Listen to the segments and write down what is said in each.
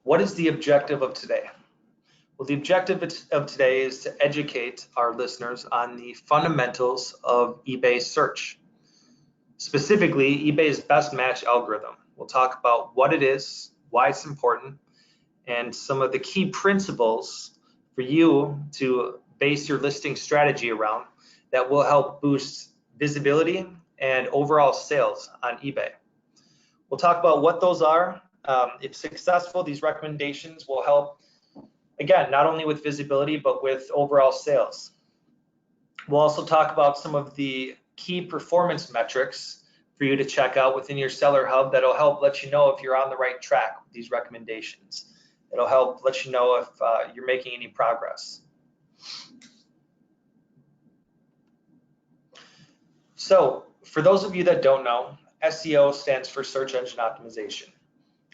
What is the objective of today? Well, the objective of today is to educate our listeners on the fundamentals of eBay search. Specifically, eBay's best match algorithm. We'll talk about what it is, why it's important, and some of the key principles for you to base your listing strategy around that will help boost visibility and overall sales on eBay. We'll talk about what those are. If successful, these recommendations will help, again, not only with visibility, but with overall sales. We'll also talk about some of the key performance metrics for you to check out within your seller hub that'll help let you know if you're on the right track with these recommendations. It'll help let you know if you're making any progress. So for those of you that don't know, SEO stands for search engine optimization.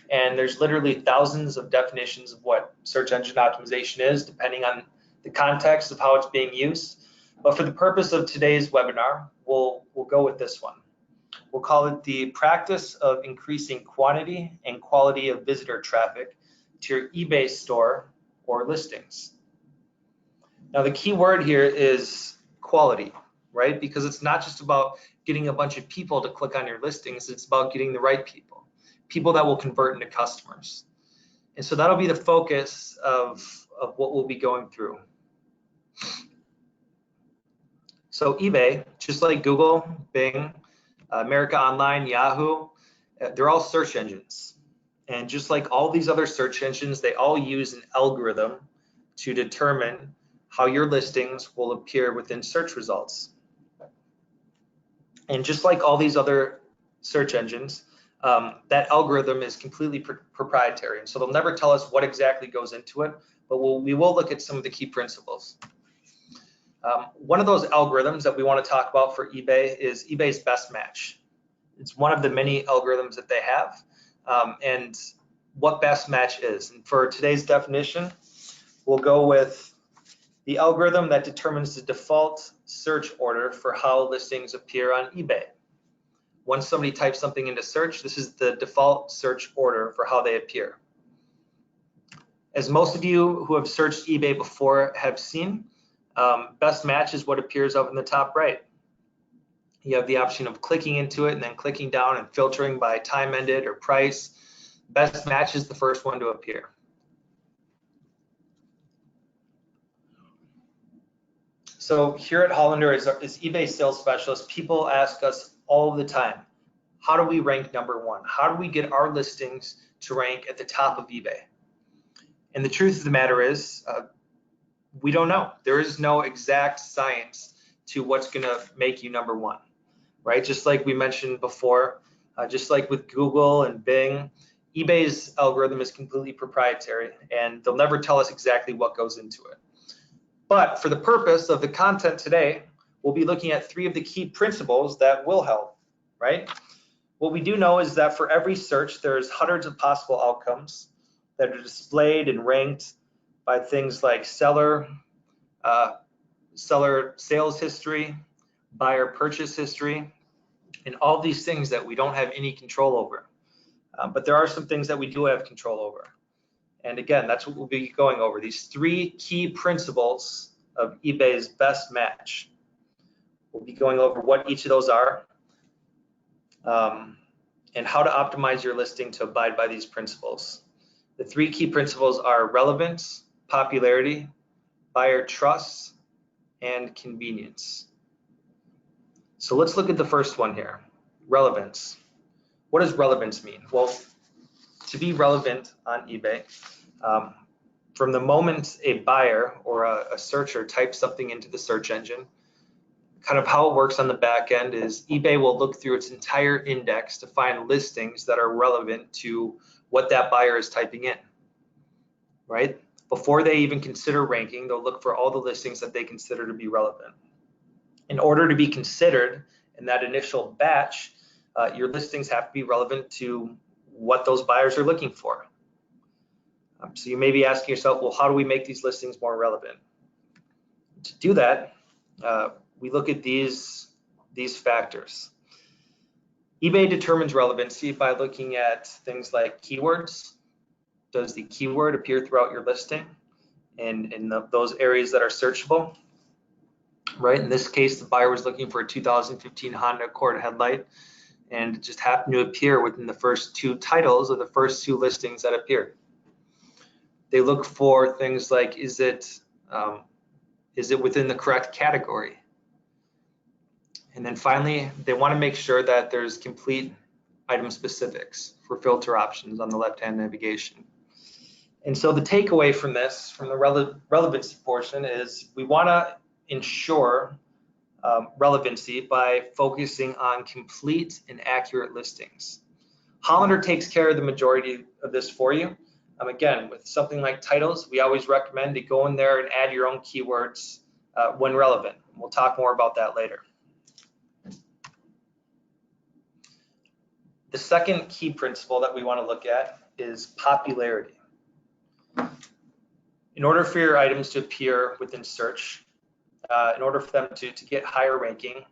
And there's literally thousands of definitions of what search engine optimization is, depending on the context of how it's being used. But for the purpose of today's webinar, we'll go with this one. We'll call it the practice of increasing quantity and quality of visitor traffic to your eBay store or listings. Now, the key word here is quality, right? Because it's not just about getting a bunch of people to click on your listings, it's about getting the right people that will convert into customers. And so that'll be the focus of what we'll be going through. So eBay, just like Google, Bing, America Online, Yahoo, they're all search engines. And just like all these other search engines, they all use an algorithm to determine how your listings will appear within search results. And just like all these other search engines, that algorithm is completely proprietary. And so they'll never tell us what exactly goes into it, but we will look at some of the key principles. One of those algorithms that we want to talk about for eBay is eBay's best match. It's one of the many algorithms that they have, and what best match is. And for today's definition, we'll go with the algorithm that determines the default search order for how listings appear on eBay. Once somebody types something into search, this is the default search order for how they appear. As most of you who have searched eBay before have seen, best match is what appears up in the top right. You have the option of clicking into it and then clicking down and filtering by time ended or price. Best match is the first one to appear. So here at Hollander, as eBay sales specialists, people ask us all the time, how do we rank number one? How do we get our listings to rank at the top of eBay? And the truth of the matter is, we don't know. There is no exact science to what's going to make you number one, right? Just like we mentioned before, just like with Google and Bing, eBay's algorithm is completely proprietary, and they'll never tell us exactly what goes into it. But for the purpose of the content today, we'll be looking at 3 of the key principles that will help, right? What we do know is that for every search, there's hundreds of possible outcomes that are displayed and ranked by things like seller sales history, buyer purchase history, and all these things that we don't have any control over. But there are some things that we do have control over. And again, that's what we'll be going over, these 3 key principles of eBay's best match. We'll be going over what each of those are and how to optimize your listing to abide by these principles. The 3 key principles are relevance, popularity, buyer trust, and convenience. So let's look at the first one here, relevance. What does relevance mean? Well, to be relevant on eBay, from the moment a buyer or a searcher types something into the search engine, kind of how it works on the back end is eBay will look through its entire index to find listings that are relevant to what that buyer is typing in, right? Before they even consider ranking, they'll look for all the listings that they consider to be relevant. In order to be considered in that initial batch, your listings have to be relevant to what those buyers are looking for. So you may be asking yourself, well, how do we make these listings more relevant? To do that, we look at these factors. eBay determines relevancy by looking at things like keywords, does the keyword appear throughout your listing and in those areas that are searchable, right? In this case, the buyer was looking for a 2015 Honda Accord headlight, and it just happened to appear within the first 2 titles of the first 2 listings that appeared. They look for things like, is it within the correct category? And then finally, they want to make sure that there's complete item specifics for filter options on the left-hand navigation. And so the takeaway from this, from the relevancy portion, is we want to ensure relevancy by focusing on complete and accurate listings. Hollander takes care of the majority of this for you. Again, with something like titles, we always recommend to go in there and add your own keywords when relevant. We'll talk more about that later. The second key principle that we want to look at is popularity. In order for your items to appear within search, in order for them to get higher ranking,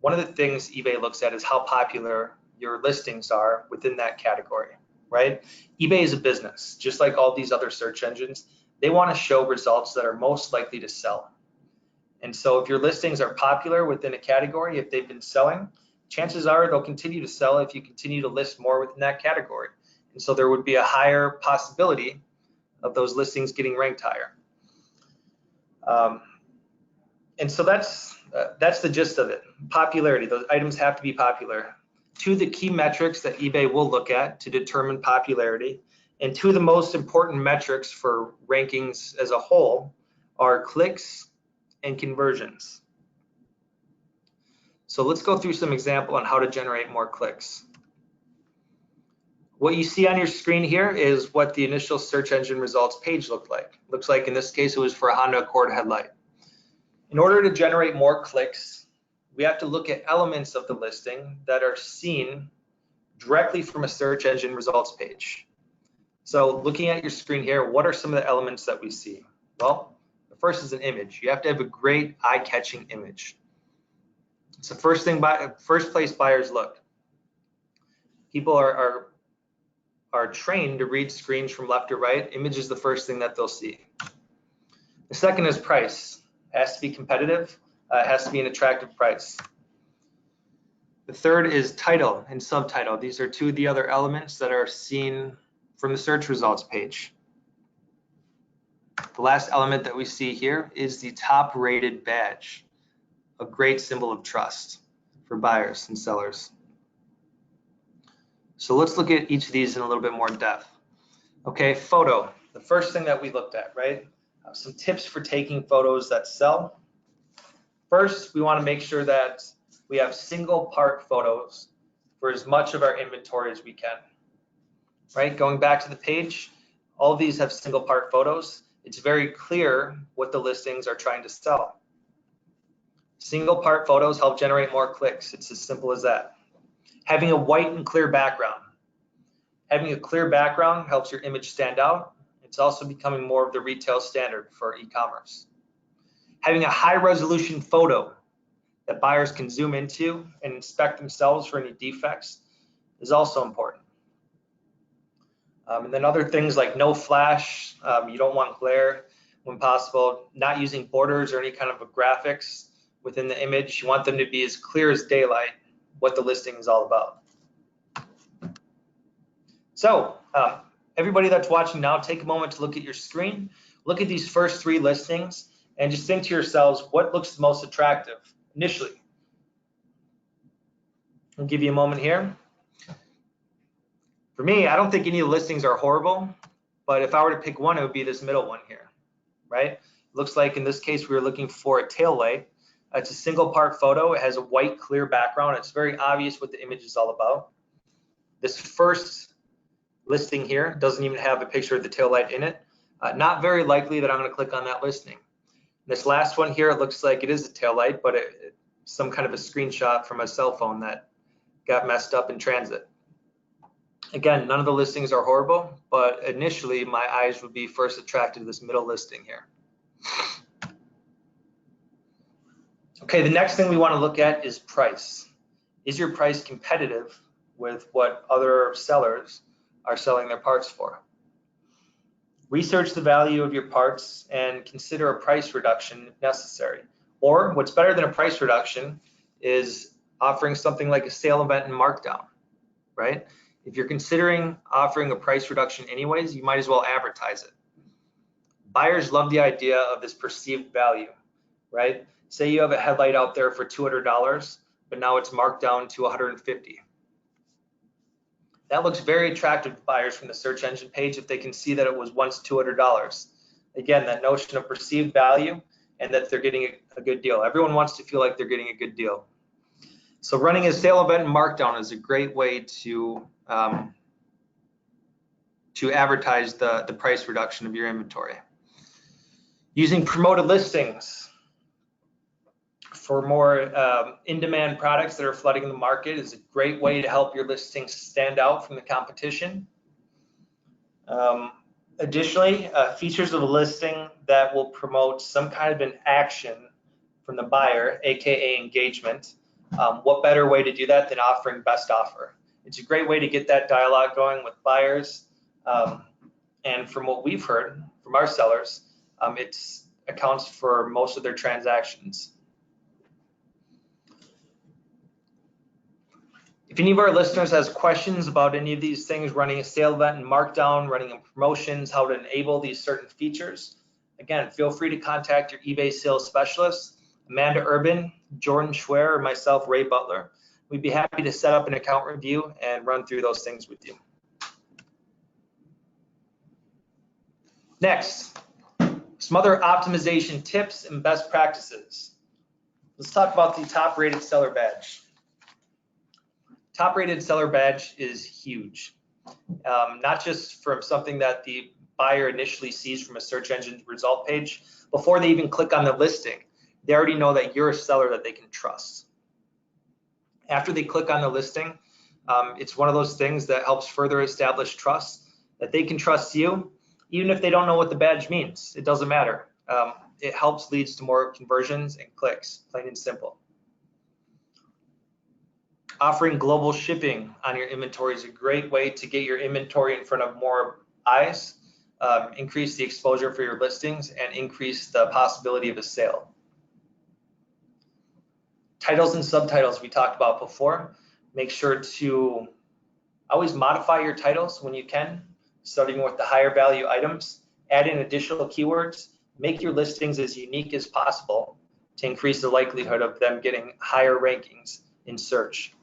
one of the things eBay looks at is how popular your listings are within that category, right? eBay is a business, just like all these other search engines. They want to show results that are most likely to sell. And so if your listings are popular within a category, if they've been selling, chances are they'll continue to sell if you continue to list more within that category. And so there would be a higher possibility of those listings getting ranked higher. And so that's the gist of it. Popularity, those items have to be popular. 2 of the key metrics that eBay will look at to determine popularity, and 2 of the most important metrics for rankings as a whole are clicks and conversions. So let's go through some example on how to generate more clicks. What you see on your screen here is what the initial search engine results page looked like. Looks like in this case it was for a Honda Accord headlight. In order to generate more clicks, we have to look at elements of the listing that are seen directly from a search engine results page. So looking at your screen here, what are some of the elements that we see? Well, the first is an image. You have to have a great eye-catching image. It's the first place buyers look. People are trained to read screens from left to right. Image is the first thing that they'll see. The second is price. It has to be competitive. It has to be an attractive price. The third is title and subtitle. These are 2 of the other elements that are seen from the search results page. The last element that we see here is the top rated badge, a great symbol of trust for buyers and sellers. So let's look at each of these in a little bit more depth. Okay, photo, the first thing that we looked at, right? Some tips for taking photos that sell. First, we want to make sure that we have single part photos for as much of our inventory as we can, right? Going back to the page, all of these have single part photos. It's very clear what the listings are trying to sell. Single part photos help generate more clicks. It's as simple as that. Having a white and clear background. Having a clear background helps your image stand out. It's also becoming more of the retail standard for e-commerce. Having a high resolution photo that buyers can zoom into and inspect themselves for any defects is also important. And then other things like no flash, you don't want glare when possible, not using borders or any kind of graphics within the image. You want them to be as clear as daylight what the listing is all about. So everybody that's watching now, take a moment to look at your screen, look at these first 3 listings, and just think to yourselves, what looks the most attractive initially? I'll give you a moment here. For me, I don't think any of the listings are horrible, but if I were to pick one, it would be this middle one here, right? Looks like in this case, we were looking for a tail light. It's a single part photo. It has a white clear background. It's very obvious what the image is all about. This first listing here doesn't even have a picture of the tail light in it. Not very likely that I'm going to click on that listing. This last one here, it looks like it is a tail light, but it's some kind of a screenshot from a cell phone that got messed up in transit. Again, none of the listings are horrible, but initially my eyes would be first attracted to this middle listing here. Okay, the next thing we want to look at is price. Is your price competitive with what other sellers are selling their parts for? Research the value of your parts and consider a price reduction if necessary. Or what's better than a price reduction is offering something like a sale event and markdown, right? If you're considering offering a price reduction anyways, you might as well advertise it. Buyers love the idea of this perceived value, right? Say you have a headlight out there for $200, but now it's marked down to $150. That looks very attractive to buyers from the search engine page if they can see that it was once $200. Again, that notion of perceived value and that they're getting a good deal. Everyone wants to feel like they're getting a good deal. So running a sale event and markdown is a great way to advertise the price reduction of your inventory. Using promoted listings for more in-demand products that are flooding the market is a great way to help your listings stand out from the competition. Additionally, features of a listing that will promote some kind of an action from the buyer, aka engagement. What better way to do that than offering best offer? It's a great way to get that dialogue going with buyers. And from what we've heard from our sellers, it accounts for most of their transactions. If any of our listeners has questions about any of these things, running a sale event and markdown, running promotions, how to enable these certain features, again, feel free to contact your eBay sales specialist, Amanda Urban, Jordan Schwer, or myself, Ray Butler. We'd be happy to set up an account review and run through those things with you. Next, some other optimization tips and best practices. Let's talk about the top-rated seller badge. Top-rated seller badge is huge, not just from something that the buyer initially sees from a search engine result page. Before they even click on the listing, they already know that you're a seller that they can trust. After they click on the listing, it's one of those things that helps further establish trust, that they can trust you, even if they don't know what the badge means. It doesn't matter. It helps leads to more conversions and clicks, plain and simple. Offering global shipping on your inventory is a great way to get your inventory in front of more eyes, increase the exposure for your listings, and increase the possibility of a sale. Titles and subtitles we talked about before. Make sure to always modify your titles when you can, starting with the higher value items. Add in additional keywords. Make your listings as unique as possible to increase the likelihood of them getting higher rankings in search.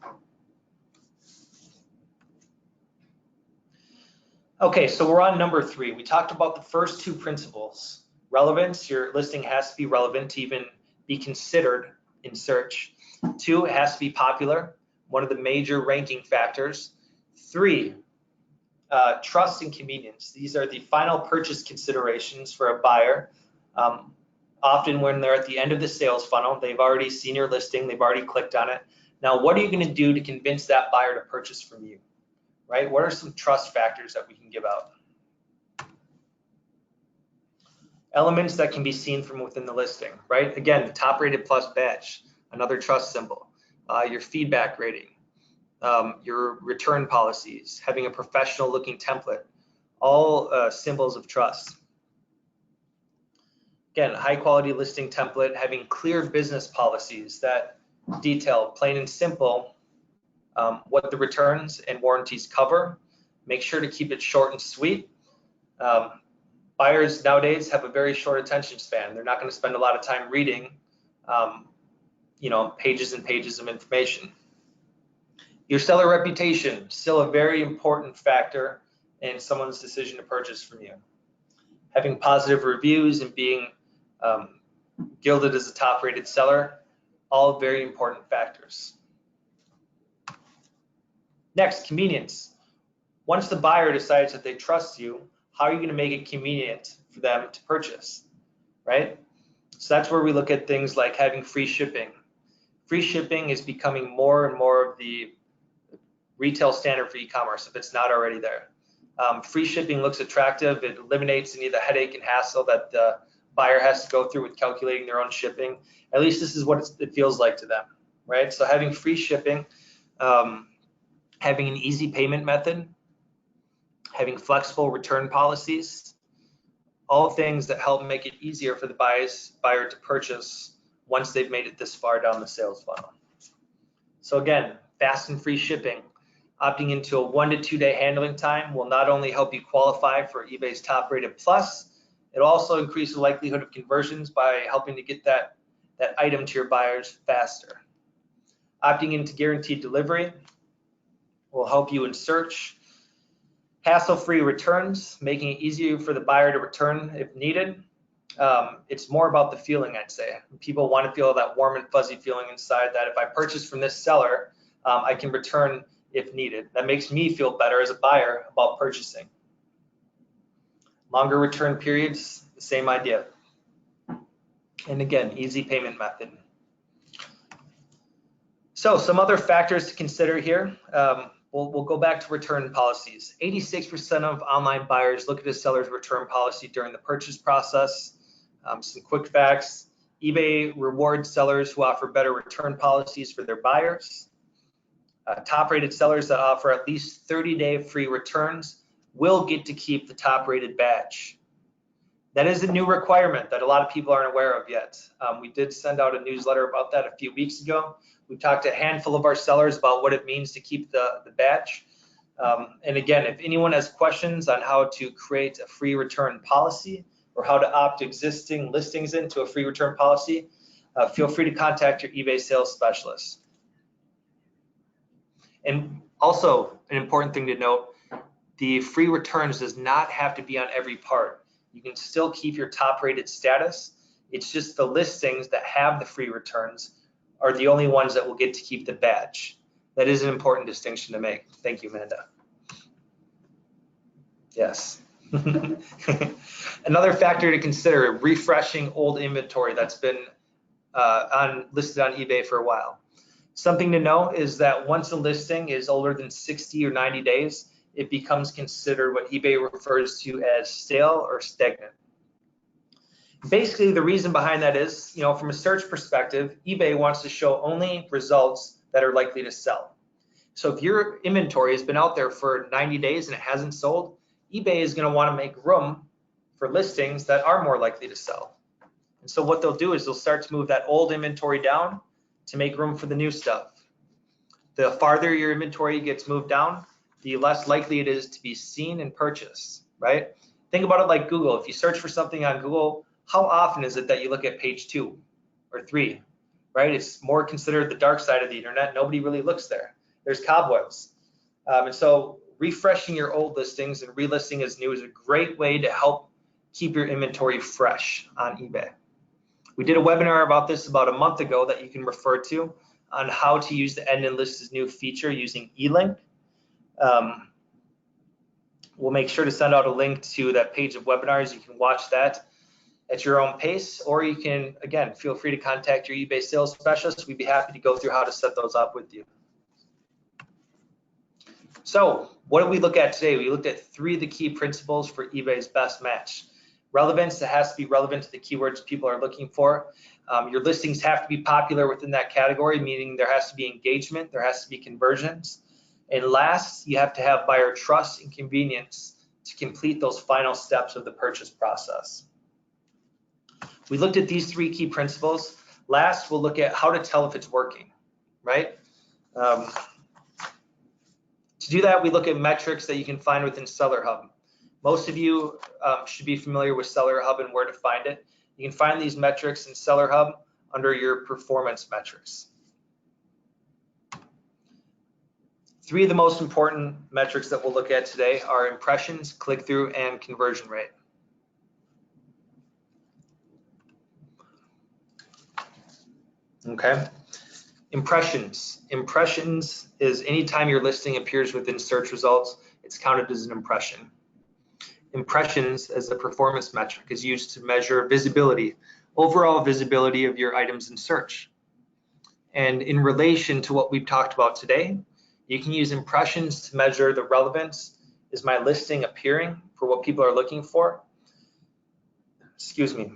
Okay, so we're on number 3. We talked about the first 2 principles. Relevance, your listing has to be relevant to even be considered in search. 2, it has to be popular, one of the major ranking factors. 3, trust and convenience. These are the final purchase considerations for a buyer. Often when they're at the end of the sales funnel, they've already seen your listing, they've already clicked on it. Now, what are you going to do to convince that buyer to purchase from you, right? What are some trust factors that we can give out? Elements that can be seen from within the listing, right? Again, the top rated plus badge, another trust symbol, your feedback rating, your return policies, having a professional looking template, all symbols of trust. Again, high quality listing template, having clear business policies that detail, plain and simple, what the returns and warranties cover. Make sure to keep it short and sweet. Buyers nowadays have a very short attention span. They're not going to spend a lot of time reading, pages and pages of information. Your seller reputation, still a very important factor in someone's decision to purchase from you. Having positive reviews and being gilded as a top-rated seller, all very important factors. Next, convenience. Once the buyer decides that they trust you, how are you going to make it convenient for them to purchase, right? So that's where we look at things like having free shipping. Free shipping is becoming more and more of the retail standard for e-commerce if it's not already there. Free shipping looks attractive. It eliminates any of the headache and hassle that the buyer has to go through with calculating their own shipping. At least this is what it feels like to them, right? So having free shipping, having an easy payment method, having flexible return policies, all things that help make it easier for the buyer to purchase once they've made it this far down the sales funnel. So again, fast and free shipping. Opting into a 1 to 2 day handling time will not only help you qualify for eBay's top rated plus, it'll also increase the likelihood of conversions by helping to get that item to your buyers faster. Opting into guaranteed delivery will help you in search. Hassle-free returns, making it easier for the buyer to return if needed. It's more about the feeling, I'd say. People want to feel that warm and fuzzy feeling inside that if I purchase from this seller, I can return if needed. That makes me feel better as a buyer about purchasing. Longer return periods, the same idea. And again, easy payment method. So some other factors to consider here. We'll go back to return policies. 86% of online buyers look at a seller's return policy during the purchase process. Some quick facts. eBay rewards sellers who offer better return policies for their buyers. Top-rated sellers that offer at least 30-day free returns will get to keep the top-rated badge. That is a new requirement that a lot of people aren't aware of yet. We did send out a newsletter about that a few weeks ago. We talked to a handful of our sellers about what it means to keep the badge. And again, if anyone has questions on how to create a free return policy or how to opt existing listings into a free return policy, feel free to contact your eBay sales specialist. And also an important thing to note, the free returns does not have to be on every part. You can still keep your top rated status. It's just the listings that have the free returns are the only ones that will get to keep the badge. That is an important distinction to make. Thank you, Amanda. Yes. Another factor to consider, refreshing old inventory that's been listed on eBay for a while. Something to know is that once a listing is older than 60 or 90 days, it becomes considered what eBay refers to as stale or stagnant. Basically, the reason behind that is, from a search perspective, eBay wants to show only results that are likely to sell. So if your inventory has been out there for 90 days and it hasn't sold, eBay is going to want to make room for listings that are more likely to sell. And so what they'll do is they'll start to move that old inventory down to make room for the new stuff. The farther your inventory gets moved down, the less likely it is to be seen and purchased, right? Think about it like Google. If you search for something on Google, how often is it that you look at page 2 or 3, right? It's more considered the dark side of the internet. Nobody really looks there. There's cobwebs. And so refreshing your old listings and relisting as new is a great way to help keep your inventory fresh on eBay. We did a webinar about this about a month ago that you can refer to on how to use the end and list as new feature using eLink. We'll make sure to send out a link to that page of webinars. You can watch that at your own pace, or you can, again, feel free to contact your eBay sales specialist. We'd be happy to go through how to set those up with you. So what did we look at today? We looked at 3 of the key principles for eBay's best match. Relevance, that has to be relevant to the keywords people are looking for. Your listings have to be popular within that category, meaning there has to be engagement, there has to be conversions. And last, you have to have buyer trust and convenience to complete those final steps of the purchase process. We looked at these 3 key principles. Last, we'll look at how to tell if it's working, right? To do that, we look at metrics that you can find within Seller Hub. Most of you should be familiar with Seller Hub and where to find it. You can find these metrics in Seller Hub under your performance metrics. 3 of the most important metrics that we'll look at today are impressions, click-through, and conversion rate. Okay. Impressions. Impressions is anytime your listing appears within search results, it's counted as an impression. Impressions as a performance metric is used to measure visibility, overall visibility of your items in search. And in relation to what we've talked about today, you can use impressions to measure the relevance. Is my listing appearing for what people are looking for? Excuse me.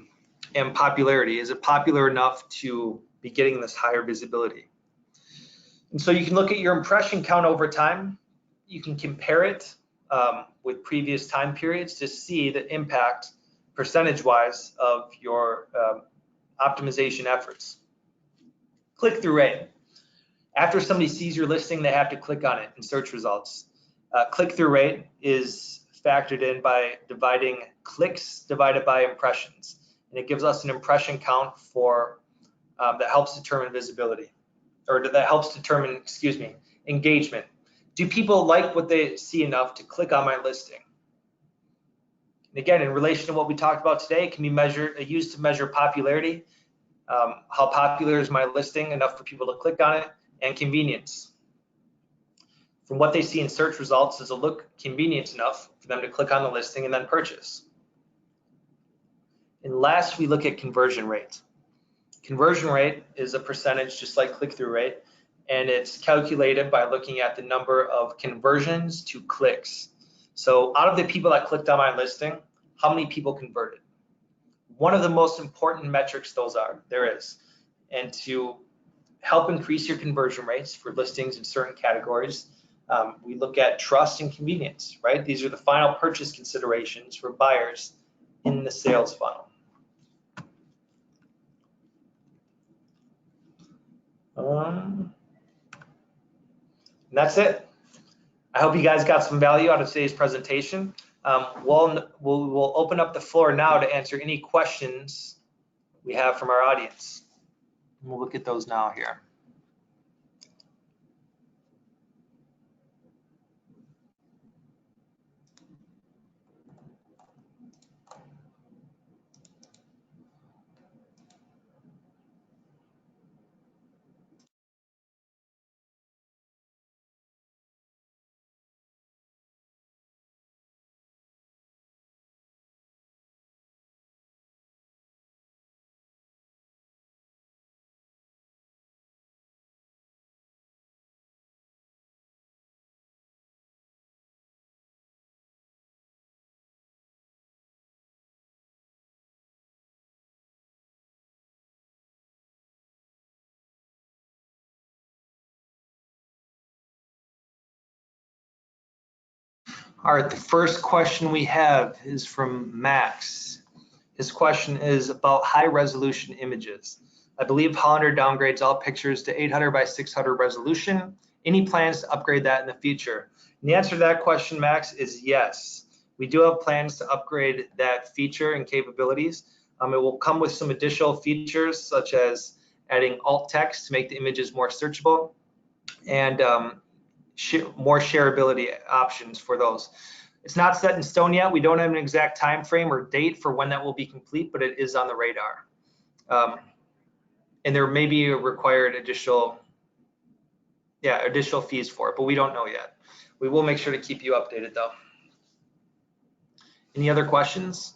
And popularity. Is it popular enough to be getting this higher visibility? And so you can look at your impression count over time. You can compare it with previous time periods to see the impact percentage-wise of your optimization efforts. Click-through rate. After somebody sees your listing, they have to click on it in search results. Click-through rate is factored in by dividing clicks divided by impressions, and it gives us an impression count for that helps determine visibility, or that helps determine, engagement. Do people like what they see enough to click on my listing? And again, in relation to what we talked about today, it can be used to measure popularity. How popular is my listing, enough for people to click on it, and convenience. From what they see in search results, does it look convenient enough for them to click on the listing and then purchase? And last, we look at conversion rate. Conversion rate is a percentage just like click-through rate, and it's calculated by looking at the number of conversions to clicks. So out of the people that clicked on my listing, how many people converted? One of the most important metrics there is. And to help increase your conversion rates for listings in certain categories, we look at trust and convenience, right? These are the final purchase considerations for buyers in the sales funnel. And that's it. I hope you guys got some value out of today's presentation. We'll open up the floor now to answer any questions we have from our audience. We'll look at those now here. All right, the first question we have is from Max. His question is about high resolution images. I believe Hollander downgrades all pictures to 800 by 600 resolution. Any plans to upgrade that in the future? And the answer to that question, Max, is yes. We do have plans to upgrade that feature and capabilities. It will come with some additional features such as adding alt text to make the images more searchable, and more shareability options for those. It's not set in stone yet. We don't have an exact time frame or date for when that will be complete, but it is on the radar. And there may be required additional fees for it, but we don't know yet. We will make sure to keep you updated though. Any other questions?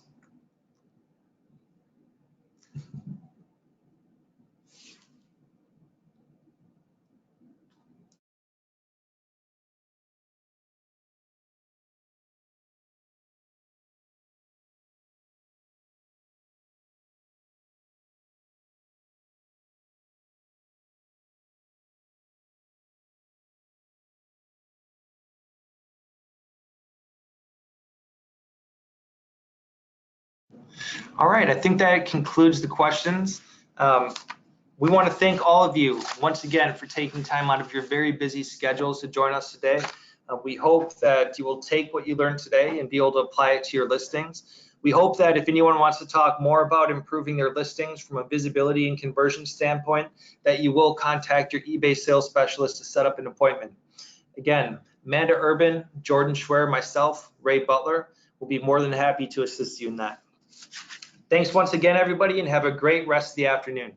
All right, I think that concludes the questions. We want to thank all of you once again for taking time out of your very busy schedules to join us today. We hope that you will take what you learned today and be able to apply it to your listings. We hope that if anyone wants to talk more about improving their listings from a visibility and conversion standpoint, that you will contact your eBay sales specialist to set up an appointment. Again, Amanda Urban, Jordan Schwer, myself, Ray Butler, will be more than happy to assist you in that. Thanks once again, everybody, and have a great rest of the afternoon.